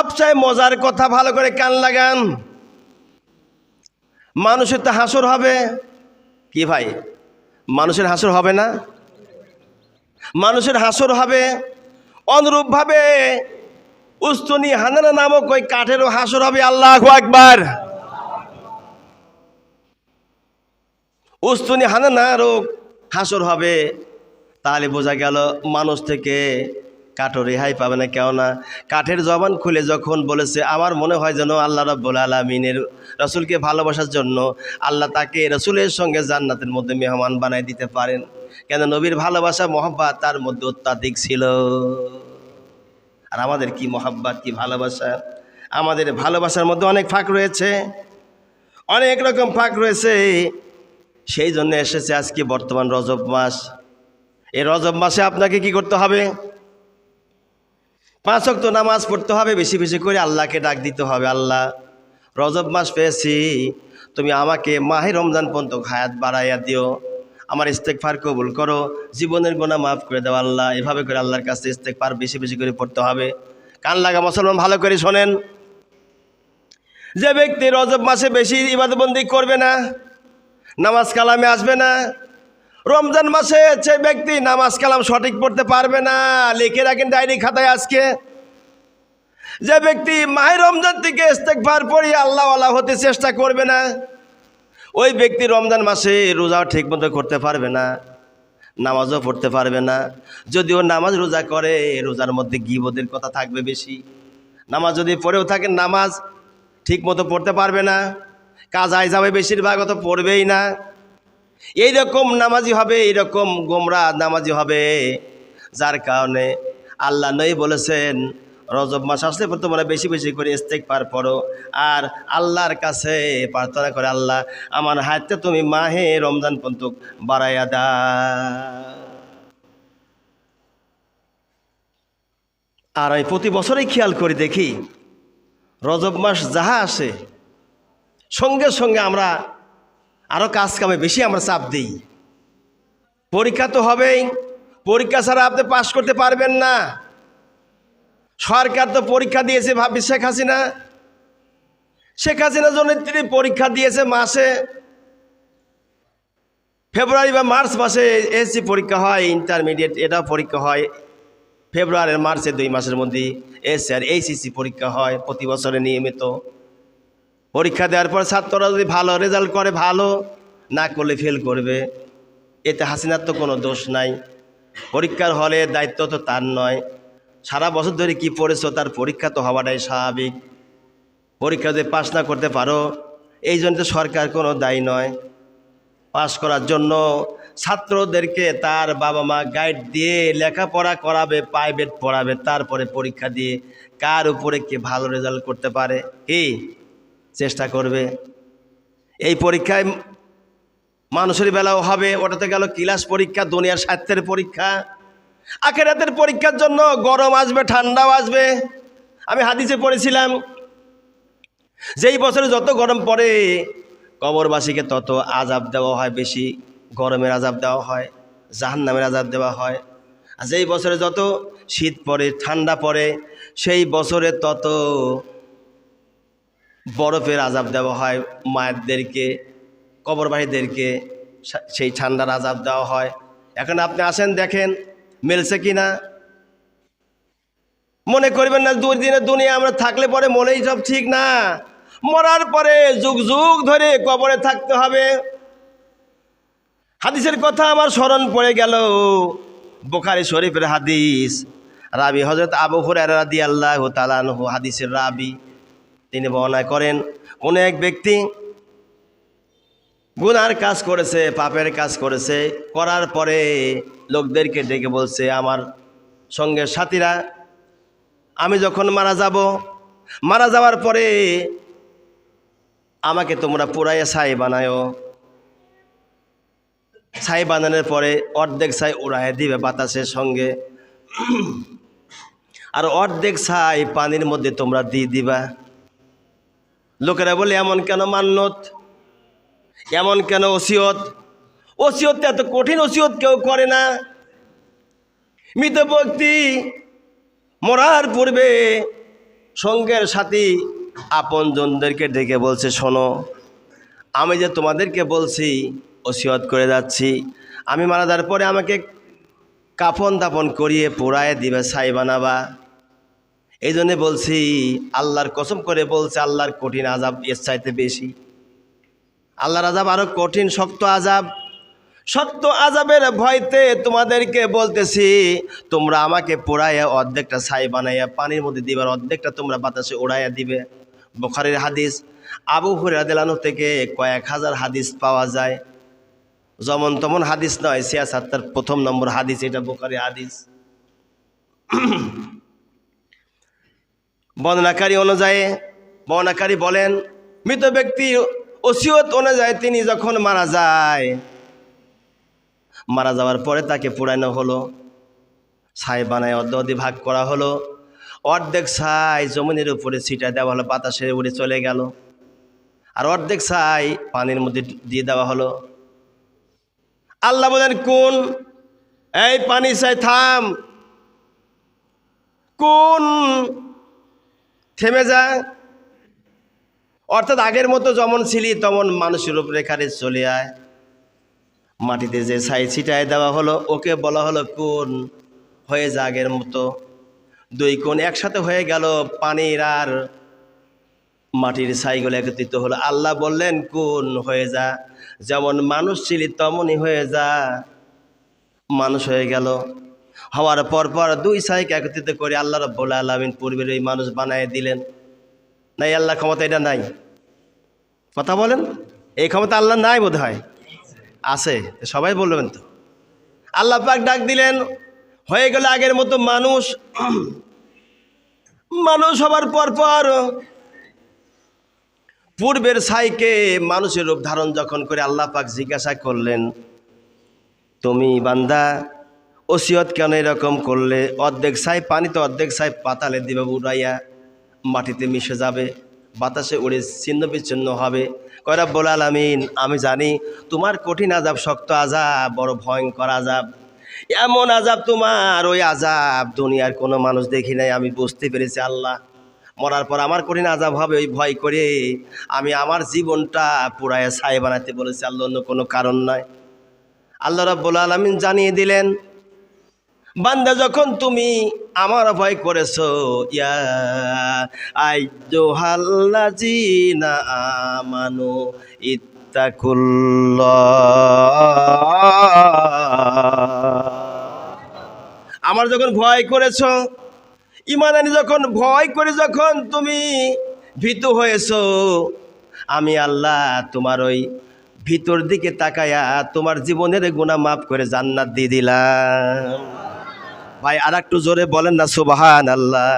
সবচেয়ে মজার কথা, ভালো করে কান লাগান। মানুষের তো হাসর হবে, কি ভাই? মানুষের হাসর হবে না? মানুষের হাসর হবে। অনুরূপভাবে উস্তুনি হানানা নামক ওই কাঠেরও হাসর হবে। আল্লাহু আকবার। উস্তুনি হানানারও হাসর হবে। তাহলে বোঝা গেল মানুষ থেকে কাঠও রেহাই পাবে না। কেননা কাঠের জবান খুলে যখন বলেছে, আমার মনে হয় যেন আল্লাহ রাব্বুল আলামিনের রসুলকে ভালোবাসার জন্য আল্লাহ তাকে রসুলের সঙ্গে জান্নাতের মধ্যে মেহমান বানাই দিতে পারেন। কেন নবীর ভালোবাসা মহব্বত তার মধ্যে অত্যাধিক ছিল। আর আমাদের কি মহব্বত, কি ভালোবাসা! আমাদের ভালোবাসার মধ্যে অনেক ফাঁক রয়েছে, অনেক রকম ফাঁক রয়েছে। সেই জন্য এসেছে আজকে বর্তমান রজব মাস। এই রজব মাসে আপনাকে কি করতে হবে? 5 ওয়াক্ত নামাজ পড়তে হবে, বেশি বেশি করে আল্লাহকে ডাক দিতে হবে। আল্লাহ, রজব মাস পেয়েছি, তুমি আমাকে মাহে রমজান পর্যন্ত হায়াত বাড়াইয়া দিও, আমার ইস্তেগফার কবুল করো, জীবনের গুনাহ মাফ করে দাও আল্লাহ। এভাবে করে আল্লাহর কাছে ইস্তেগফার বেশি বেশি করে পড়তে হবে। কান লাগা মুসলমান, ভালো করে শোনেন। যে ব্যক্তি রজব মাসে বেশি ইবাদতবন্দি করবে না, নামাজ কালামে আসবে না, রমজান মাসে যে ব্যক্তি নামাজ কালাম সঠিক পড়তে পারবে না, লিখে রাখেন ডায়েরি খাতায় আজকে। যে ব্যক্তি মাহে রমজান থেকে ইস্তেগফার পড়িয়ে আল্লাহওয়ালা হতে চেষ্টা করবে না, ওই ব্যক্তি রমজান মাসে রোজাও ঠিক মতো করতে পারবে না, নামাজও পড়তে পারবে না। যদিও নামাজ রোজা করে, রোজার মধ্যে গীবতের কথা থাকবে বেশি। নামাজ যদি পড়েও থাকেন, নামাজ ঠিক মতো পড়তে পারবে না, কাজায় যাবে, বেশিরভাগ অত পড়বেই না। এইরকম নামাজি হবে, এইরকম গোমরা নামাজি হবে। যার কারণে আল্লাহ নবী বলেছেন, রজব মাস আসলে তোমরা বেশি বেশি করে ইস্তেগফার পড়ো আর আল্লাহর কাছে প্রার্থনা করে, আল্লাহ আমার হায়াতটা তুমি মাহে রমজান পর্যন্ত বাড়াইয়া দাও। আর আমি প্রতি বছরই খেয়াল করে দেখি, রজব মাস যাহা আসে সঙ্গে সঙ্গে আমরা আরও কাজ কামে বেশি আমরা চাপ দিই। পরীক্ষা তো হবেই, পরীক্ষা ছাড়া আপনি পাশ করতে পারবেন না। সরকার তো পরীক্ষা দিয়েছে, ভাবি শেখ হাসিনা, শেখ হাসিনার জন্য তিনি পরীক্ষা দিয়েছে মাসে ফেব্রুয়ারি বা মার্চ মাসে এসএসসি পরীক্ষা হয়, ইন্টারমিডিয়েট এটাও পরীক্ষা হয় ফেব্রুয়ারি মার্চে, 2 মাসের মধ্যে এসএসসি আর এইচএসসি পরীক্ষা হয় প্রতি বছরে নিয়মিত। পরীক্ষা দেওয়ার পর ছাত্ররা যদি ভালো রেজাল্ট করে ভালো, না করলে ফেল করবে। এতে হাসিনার তো কোনো দোষ নাই। পরীক্ষার হলে দায়িত্ব তো তার নয়। সারা বছর ধরে কি পড়েছো, তার পরীক্ষা তো হওয়াটাই স্বাভাবিক। পরীক্ষা যদি পাস না করতে পারো, এই জন্য তো সরকার কোনো দায়ী নয়। পাস করার জন্য ছাত্রদেরকে তার বাবা মা গাইড দিয়ে লেখাপড়া করাবে, প্রাইভেট পড়াবে, তারপরে পরীক্ষা দিয়ে কার উপরে কে ভালো রেজাল্ট করতে পারে কি চেষ্টা করবে। এই পরীক্ষায় মানুষের বেলাও হবে। ওটাতে গেল ক্লাস পরীক্ষা, দুনিয়ার স্বার্থের পরীক্ষা। আখিরাতের পরীক্ষার জন্য গরম আসবে, ঠান্ডাও আসবে। আমি হাদিসে পড়েছিলাম, যেই বছরে যত গরম পড়ে কবরবাসীকে তত আযাব দেওয়া হয়, বেশি গরমের আযাব দেওয়া হয়, জাহান্নামের আযাব দেওয়া হয়। আর যেই বছরে যত শীত পড়ে, ঠান্ডা পড়ে, সেই বছরে তত বরফের আযাব দেওয়া হয় মায়েরদেরকে, কবরবাসীদেরকে সেই ঠান্ডার আযাব দেওয়া হয়। এখন আপনি আসেন দেখেন মিলছে কি না। মনে করবেন না দুদিনের দুনিয়া আমরা থাকলে পরে মনেই সব ঠিক না, মরার পরে যুগ যুগ ধরে কবরে থাকতে হবে। হাদিসের কথা আমার স্মরণ পড়ে গেল, বুখারী শরীফের হাদিস। রাবি হযরত আবু হুরায়রা রাদিয়াল্লাহু তাআলা আনহু হাদিসের রাবি, তিনি বর্ণনা করেন, কোন এক ব্যক্তি গুনার কাজ করেছে, পাপের কাজ করেছে, করার পরে লোকদেরকে ডেকে বলছে, আমার সঙ্গে সাথীরা, আমি যখন মারা যাওয়ার পরে আমাকে তোমরা পুরাইয়া ছাই বানায়ো। ছাই বানানোর পরে অর্ধেক ছাই উড়াইয়া দিবে বাতাসের সঙ্গে, আর অর্ধেক ছাই পানির মধ্যে তোমরা দিয়ে দিবা। লোকেরা বলে, এমন কেন মান্নত, এমন কেন ওসিয়ত? ওসিয়ত এত কঠিন ওসিয়ত কেউ করে না। মৃত ব্যক্তি মরার পূর্বে সঙ্গের সাথী আপনজনদেরকে ডেকে বলছে, শোনো, আমি যে তোমাদেরকে বলছি, ওসিয়ত করে যাচ্ছি, আমি মারা যাওয়ার পরে আমাকে কাফন দাফন করিয়ে পোড়ায় দিবে, ছাই বানাবা। এই জন্যে বলছি, আল্লাহর কসম করে বলছে, আল্লাহর কঠিন আযাব এর চাইতে বেশি। আল্লাহর আযাব আরো কঠিন, শক্ত আযাব। শক্ত আযাবের ভয়তে তোমাদেরকে বলতেছি, তোমরা আমাকে পোড়াইয়া অর্ধেকটা ছাই বানাইয়া পানির মধ্যে দিবার, অর্ধেকটা তোমরা বাতাসে উড়াইয়া দিবে। বুখারীর হাদিস। আবু হুরায়রা রাদিয়াল্লাহু আনহু থেকে কয়েক হাজার হাদিস পাওয়া যায়, যেমন তেমন হাদিস নয়, সিয়াসাত্তার প্রথম নম্বর হাদিস, এটা বুখারী হাদিস। বর্ণনাকারী বলেন, মৃত ব্যক্তির ওসিয়ত অনুযায়ী তিনি যখন মারা যায়, মারা যাওয়ার পরে তাকে পুড়ানো হলো, ছাই বানায় অর্ধ ভাগ করা হলো, অর্ধেক ছাই জমিনের উপরে ছিটা দেওয়া হলো, বাতাসে উড়ে চলে গেল, আর অর্ধেক ছাই পানির মধ্যে দিয়ে দেওয়া হলো। আল্লাহ বলেন, কোন, এই পানি ছাই থাম, কোন, থেমে যা। অর্থাৎ আগের মতো যেমন ছিলি তেমন মানুষের রূপরেখারে চলে আয়। মাটিতে যে ছাই ছিটায় দেওয়া হলো, ওকে বলা হলো কোন, হয়ে যা আগের মতো। দুই কোণ একসাথে হয়ে গেল, পানির আর মাটির ছাইগুলো একত্রিত হলো। আল্লাহ বললেন, কোন, হয়ে যা, যেমন মানুষ ছিলি তেমনই হয়ে যা। মানুষ হয়ে গেল। হওয়ার পর দুই ছাইকে একত্রিত করে আল্লাহ রাব্বুল আলামিন পূর্বের ওই মানুষ বানায় দিলেন। নাই আল্লাহ ক্ষমতা এটা নাই? কথা বলেন, এই ক্ষমতা আল্লাহ নাই বোধ হয়? আছে, সবাই বলবেন তো। আল্লাহ পাক ডাক দিলেন, হয়ে গেল আগের মতো মানুষ। মানুষ হবার পর পূর্বের ছাইকে মানুষের রূপ ধারণ যখন করে আল্লাহ পাক জিজ্ঞাসা করলেন, তুমি বান্দা ওসিয়ত কেন এরকম করলে? অর্ধেক ছাই পানিতে, অর্ধেক ছাই পাতালে দিবে, উড়াইয়া মাটিতে মিশে যাবে, বাতাসে উড়ে ছিন্ন বিচ্ছিন্ন হবে। কয় রব্বুল আলামিন, আমি জানি তোমার কঠিন আযাব, শক্ত আযাব, বড় ভয়ঙ্কর আযাব। এমন আযাব তোমার, ওই আযাব দুনিয়ার কোনো মানুষ দেখি নাই, আমি বুঝতে পেরেছি। আল্লাহ, মরার পর আমার কঠিন আযাব হবে, ওই ভয় করে আমি আমার জীবনটা পুরায় ছাই বানাতে বলেছি, আল্লাহ, অন্য কোনো কারণ নয়। আল্লাহ রাব্বুল আলামিন জানিয়ে দিলেন, বান্দা যখন তুমি আমার ভয় করেছো, ইয়া আইয়ুহাল্লাযীনা আমানু ইত্তাকুল্লাহ, আমার যখন ভয় করেছো, ঈমান আনি যখন ভয় করে যখন তুমি ভীতু হয়েছো, আমি আল্লাহ তোমার ওই ভিতর দিকে তাকায়া তোমার জীবনের গুনাহ মাফ করে জান্নাত দিয়ে দিলাম। ভাই আর একটু জোরে বলেন না সুবহানাল্লাহ।